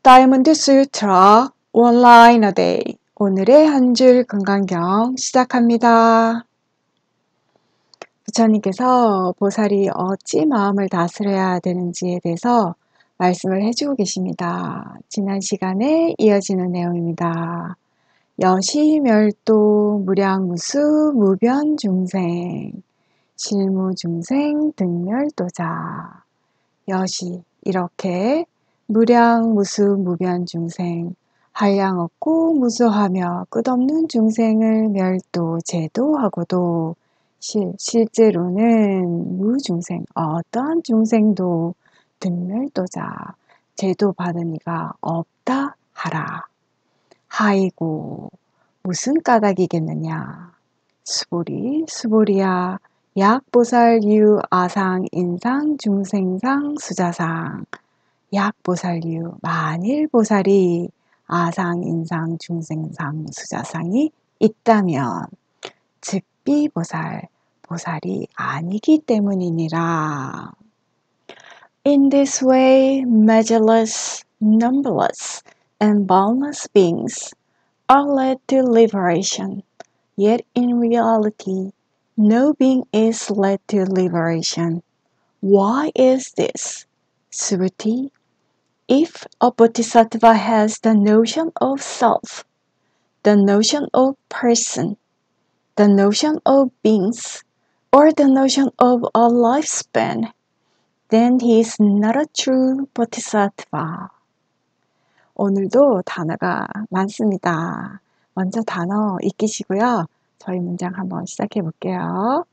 다이몬드 수트라 온라인 어데이 오늘의 한 줄 금강경 시작합니다. 부처님께서 보살이 어찌 마음을 다스려야 되는지에 대해서 말씀을 해주고 계십니다. 지난 시간에 이어지는 내용입니다. 여시멸도 무량무수 무변중생 실무중생 등멸도자 여시 이렇게 무량무수 무변중생 한량없고 무수하며 끝없는 중생을 멸도 제도하고도 실제로는 무중생 어떠한 중생도 등멸도자 제도받은 이가 없다 하라. 하이고 무슨 까닭이겠느냐. 수보리야 약보살유 아상 인상 중생상 수자상 약보살유 만일보살이 아상 인상 중생상 수자상이 있다면 즉비보살 보살이 아니기 때문이니라. In this way, measureless, numberless, and boundless beings are led to liberation. Yet in reality, no being is led to liberation. Why is this? Subhuti, if a bodhisattva has the notion of self, the notion of person, the notion of beings, or the notion of a lifespan, then he is not a true bodhisattva. 오늘도 단어가 많습니다. 먼저 단어 익히시고요. 저희 문장 한번 시작해 볼게요.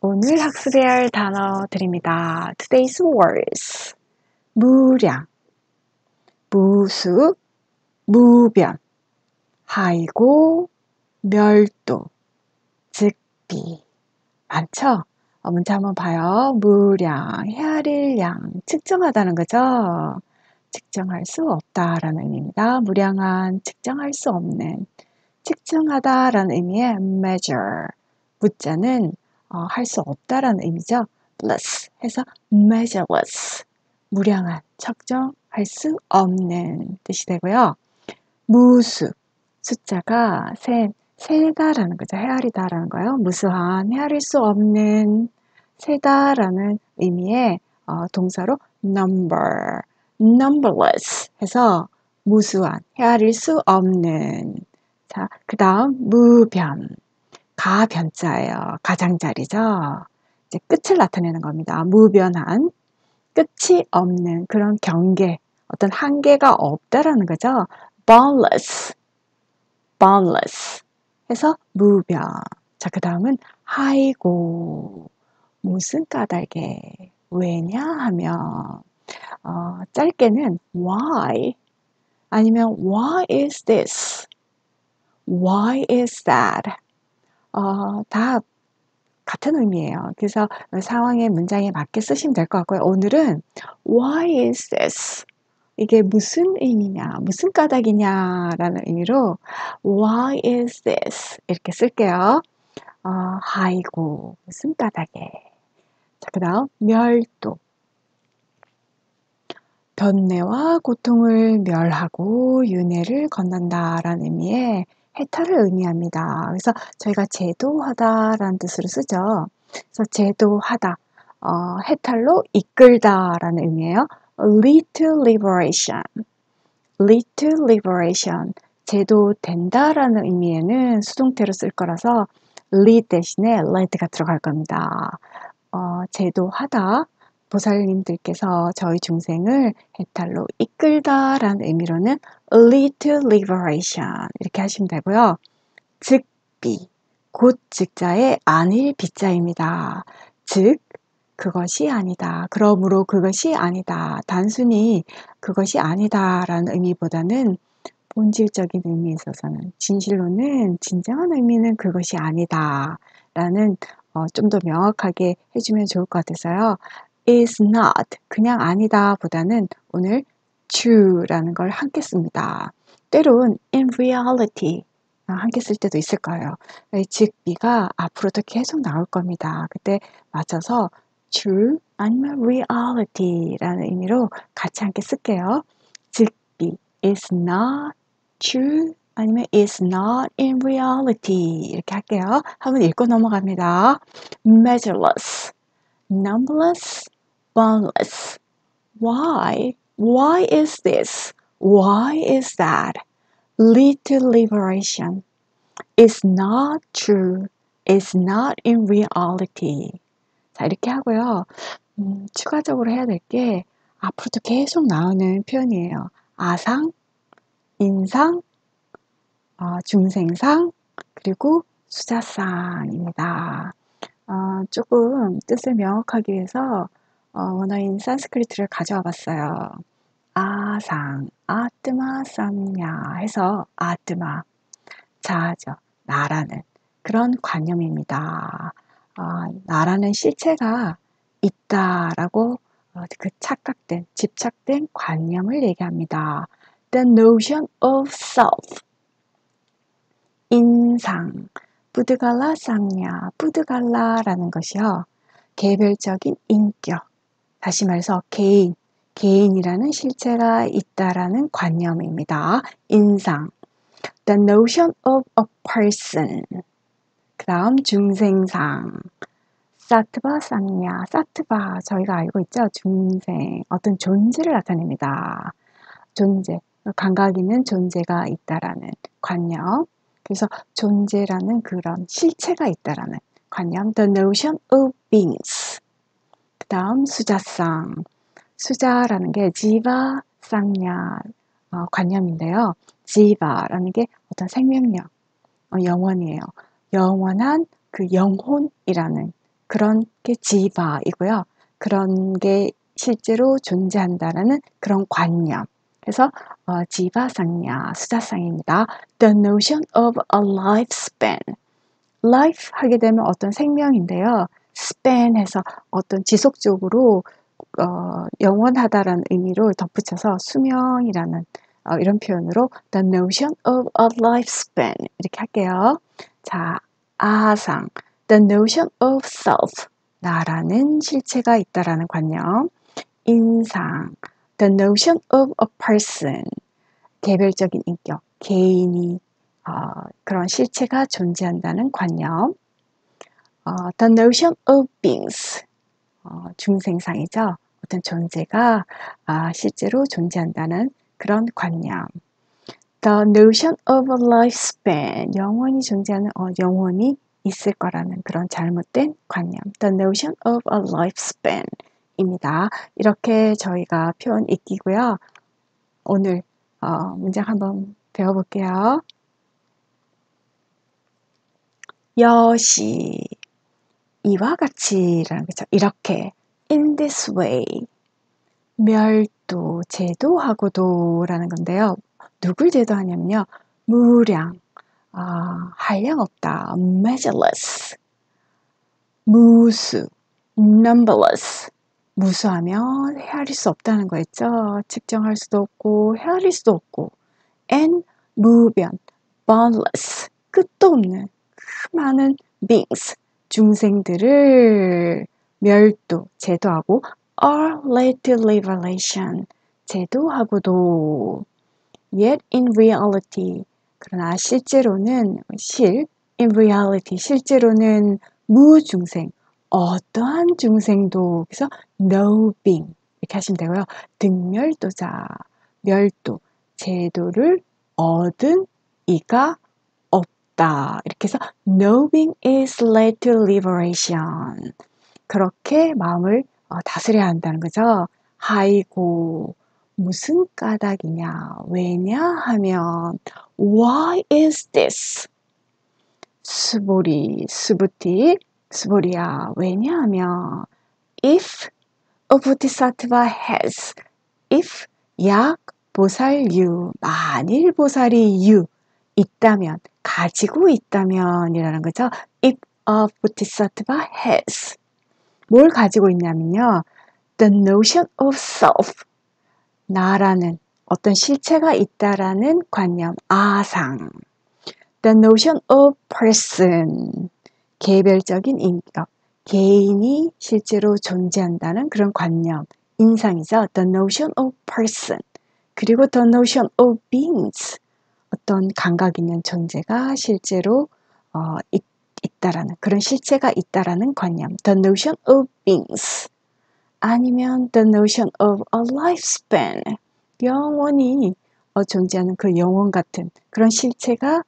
오늘 학습해야 할 단어 드립니다. Today's words. 무량, 무수, 무변, 하이고, 멸도, 즉비. 많죠? 문제 한번 봐요. 무량, 헤아릴량, 측정하다는 거죠. 측정할 수 없다라는 의미입니다. 무량한, 측정할 수 없는, 측정하다라는 의미의 measure. 무자는 할 수 없다라는 의미죠. less 해서 measureless. 무량한, 측정할 수 없는 뜻이 되고요. 무수, 숫자가 세다라는 거죠. 헤아리다라는 거예요. 무수한, 헤아릴 수 없는, 세다라는 의미의 동사로 number, numberless 해서 무수한, 헤아릴 수 없는. 자, 그 다음 무변, 가변자예요. 가장자리죠. 이제 끝을 나타내는 겁니다. 무변한, 끝이 없는 그런 경계, 어떤 한계가 없다라는 거죠. boundless, boundless 해서 무변. 자, 그 다음은 하이고, 무슨 까닭에, 왜냐 하면 짧게는 why 아니면 why is this, why is that 다 같은 의미예요. 그래서 상황의 문장에 맞게 쓰시면 될 것 같고요. 오늘은 why is this 이게 무슨 의미냐, 무슨 까닭이냐라는 의미로 why is this 이렇게 쓸게요. 아이고 무슨 까닭에. 자, 그 다음 멸도, 번뇌와 고통을 멸하고 윤회를 건넌다라는 의미의 해탈을 의미합니다. 그래서 저희가 제도하다라는 뜻으로 쓰죠. 그래서 제도하다, 해탈로 이끌다라는 의미예요. lead to liberation, lead to liberation. 제도된다라는 의미에는 수동태로 쓸 거라서 lead 대신에 led가 들어갈 겁니다. 제도하다, 보살님들께서 저희 중생을 해탈로 이끌다라는 의미로는 lead to liberation 이렇게 하시면 되고요. 즉비, 곧 즉자의 안일 비자입니다. 즉 그것이 아니다. 그러므로 그것이 아니다. 단순히 그것이 아니다라는 의미보다는 본질적인 의미에 있어서는 진실로는 진정한 의미는 그것이 아니다라는 좀 더 명확하게 해주면 좋을 것 같아서요. is not 그냥 아니다 보다는 오늘 true라는 걸 함께 씁니다. 때론 in reality 함께 쓸 때도 있을 거예요. 즉비가 앞으로도 계속 나올 겁니다. 그때 맞춰서 true 아니면 reality라는 의미로 같이 함께 쓸게요. 즉 be, is not true 아니면 is not in reality 이렇게 할게요. 한번 읽고 넘어갑니다. measureless, numberless, boundless. Why? Why is this? Why is that? Lead to liberation. Is not true. Is not in reality. 자, 이렇게 하고요. 추가적으로 해야 될 게 앞으로도 계속 나오는 표현이에요. 아상, 인상, 중생상, 그리고 수자상입니다. 조금 뜻을 명확하기 위해서 원어인 산스크리트를 가져와 봤어요. 아상, 아뜨마 쌈냐 해서 아뜨마, 자아죠. 나라는 그런 관념입니다. 나라는 실체가 있다라고 그 착각된, 집착된 관념을 얘기합니다. The notion of self. 인상, 뿌드갈라 쌍냐, 뿌드갈라라는 것이요. 개별적인 인격, 다시 말해서 개인이라는 실체가 있다라는 관념입니다. 인상, the notion of a person. 그 다음 중생상, 사트바 쌍냐, 사트바 저희가 알고 있죠. 중생, 어떤 존재를 나타냅니다. 존재, 감각 있는 존재가 있다라는 관념. 그래서 존재라는 그런 실체가 있다라는 관념. The notion of beings. 그 다음 수자상. 수자라는 게 지바 쌍냐 관념인데요. 지바라는 게 어떤 생명력, 영혼이에요. 영원한 그 영혼이라는 그런 게 지바이고요. 그런 게 실제로 존재한다라는 그런 관념. 그래서 지바상냐, 수자상입니다. The notion of a lifespan. life 하게 되면 어떤 생명인데요. span 해서 어떤 지속적으로 영원하다라는 의미로 덧붙여서 수명이라는 이런 표현으로 the notion of a lifespan 이렇게 할게요. 자, 아상, the notion of self. 나라는 실체가 있다라는 관념. 인상, the notion of a person. 개별적인 인격, 개인이 그런 실체가 존재한다는 관념. The notion of beings. 중생상이죠. 어떤 존재가 실제로 존재한다는 그런 관념. The notion of a lifespan. 영원히 존재하는 영원히 있을 거라는 그런 잘못된 관념. The notion of a lifespan 입니다. 이렇게 저희가 표현 익히고요. 오늘 문장 한번 배워볼게요. 여시 이와 같이라는 거죠. 이렇게 in this way 멸도, 제도하고도라는 건데요. 누굴 제도하냐면요. 무량, 한량 없다, measureless, 무수, numberless. 무수하면 헤아릴 수 없다는 거 있죠. 측정할 수도 없고 헤아릴 수도 없고 and 무변, boundless, 끝도 없는 많은 beings, 중생들을 멸도, 제도하고 are led to liberation, 제도하고도 yet in reality, 그러나 실제로는 in reality, 실제로는 무중생, 어떠한 중생도, 그래서 no being 이렇게 하시면 되고요. 등멸도자, 멸도, 제도를 얻은 이가 없다. 이렇게 해서 no being is led to liberation. 그렇게 마음을 다스려야 한다는 거죠. 아이고 무슨 까닭이냐 왜냐하면 why is this 수보리 수부티 수보리야 왜냐하면 if a bodhisattva has if 약 보살유 만일 보살이 유 있다면 가지고 있다면 이라는 거죠. if a bodhisattva has 뭘 가지고 있냐면요. The notion of self. 나라는 어떤 실체가 있다라는 관념. 아상. The notion of person. 개별적인 인격. 개인이 실제로 존재한다는 그런 관념. 인상이죠. The notion of person. 그리고 the notion of beings, 어떤 감각 있는 존재가 실제로 있다라는, 그런 실체가 있다라는 관념, the notion of beings. 아니면 the notion of a lifespan, 영원히 존재하는 그 영혼 같은 그런 실체가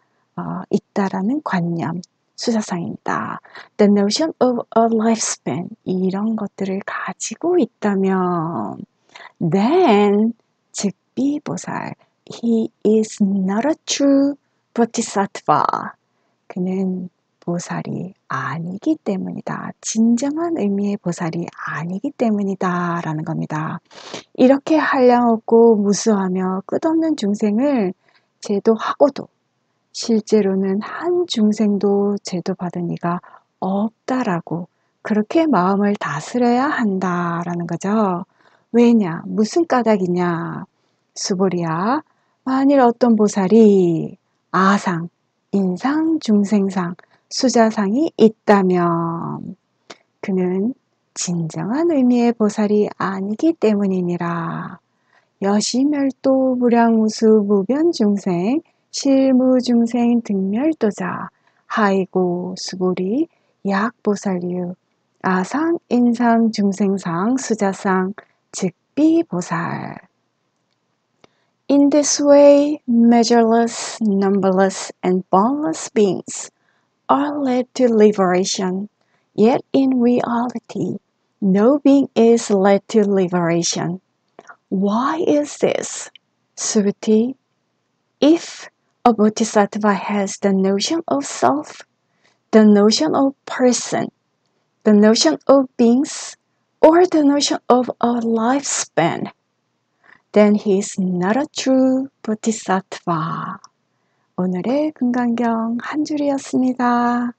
있다라는 관념, 수사상입니다. The notion of a lifespan, 이런 것들을 가지고 있다면 then, 즉 비보살, he is not a true bodhisattva. 그는 보살이 아니기 때문이다. 진정한 의미의 보살이 아니기 때문이다 라는 겁니다. 이렇게 한량없고 무수하며 끝없는 중생을 제도하고도 실제로는 한 중생도 제도받은 이가 없다라고, 그렇게 마음을 다스려야 한다라는 거죠. 왜냐? 무슨 까닭이냐? 수보리야, 만일 어떤 보살이 아상, 인상, 중생상, 수자상이 있다면 그는 진정한 의미의 보살이 아니기 때문이니라. 여시멸도 무량우수 무변중생 실무중생 등멸도자 하이고 수보리 약보살류 아상 인상 중생상 수자상 즉비보살. In this way, measureless, numberless, and boundless beings are led to liberation. Yet in reality, no being is led to liberation. Why is this? Subhuti, if a bodhisattva has the notion of self, the notion of person, the notion of beings, or the notion of a lifespan, then he is not a true bodhisattva. 오늘의 금강경 한 줄이었습니다.